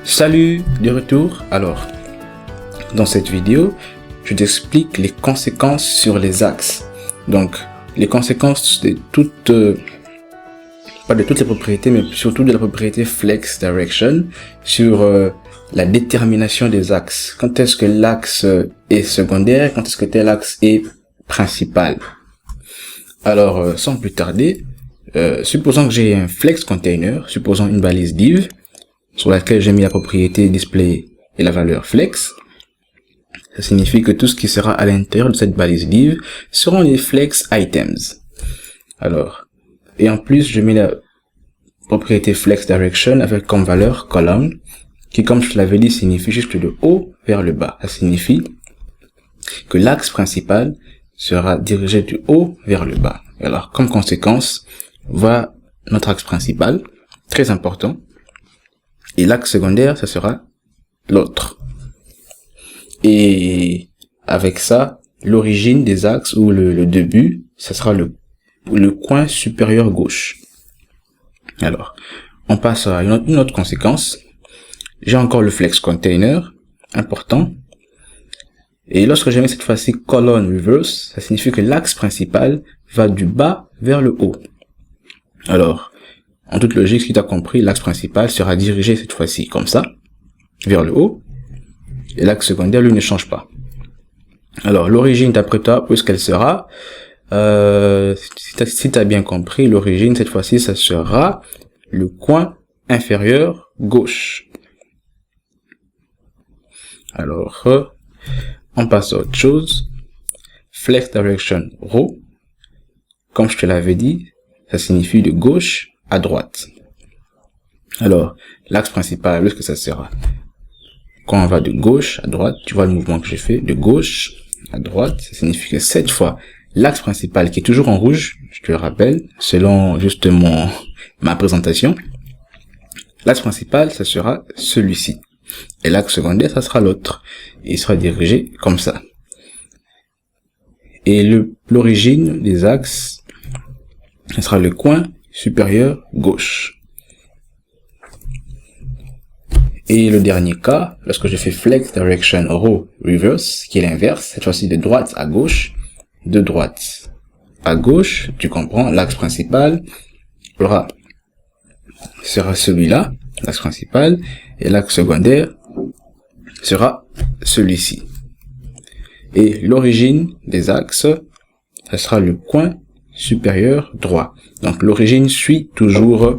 Salut, de retour. Alors, dans cette vidéo, je t'explique les conséquences sur les axes. Donc, les conséquences de toutes, pas de toutes les propriétés, mais surtout de la propriété flex direction sur la détermination des axes. Quand est-ce que l'axe est secondaire, quand est-ce que tel axe est principal. Alors, sans plus tarder, supposons que j'ai un flex container, supposons une balise div, sur laquelle j'ai mis la propriété display et la valeur flex. Ça signifie que tout ce qui sera à l'intérieur de cette balise div seront les flex items. Alors, et en plus, je mets la propriété flex direction avec comme valeur column, qui, comme je te l'avais dit, signifie juste de haut vers le bas. Ça signifie que l'axe principal sera dirigé du haut vers le bas. Alors, comme conséquence, voilà notre axe principal, très important. Et l'axe secondaire, ça sera l'autre. Et avec ça, l'origine des axes ou le début, ça sera le coin supérieur gauche. Alors, on passe à une autre conséquence. J'ai encore le flex container, important. Et lorsque je mets cette fois-ci colonne reverse, ça signifie que l'axe principal va du bas vers le haut. Alors, en toute logique, si tu as compris, l'axe principal sera dirigé cette fois-ci comme ça, vers le haut, et l'axe secondaire, lui, ne change pas. Alors, l'origine, d'après toi, où est-ce qu'elle sera? Si tu as bien compris, l'origine, cette fois-ci, ça sera le coin inférieur gauche. Alors, on passe à autre chose. Flex direction row, comme je te l'avais dit, ça signifie de gauche à droite. Alors, l'axe principal, où est-ce que ça sera? Quand on va de gauche à droite, tu vois le mouvement que j'ai fait, de gauche à droite, ça signifie que cette fois, l'axe principal qui est toujours en rouge, je te le rappelle, selon juste ma présentation, l'axe principal, ça sera celui-ci. Et l'axe secondaire, ça sera l'autre. Et il sera dirigé comme ça. Et l'origine des axes, ce sera le coin supérieur gauche. Et le dernier cas, lorsque je fais flex direction row reverse, qui est l'inverse, cette fois-ci de droite à gauche, de droite à gauche, tu comprends, l'axe principal sera celui-là, l'axe principal, et l'axe secondaire sera celui-ci. Et l'origine des axes, ça sera le coin supérieur droit. Donc l'origine suit toujours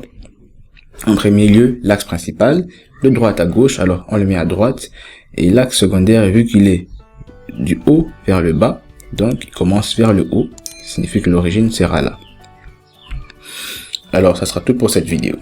en premier lieu l'axe principal, de droite à gauche, alors on le met à droite, et l'axe secondaire, vu qu'il est du haut vers le bas, donc il commence vers le haut, ça signifie que l'origine sera là. Alors ça sera tout pour cette vidéo.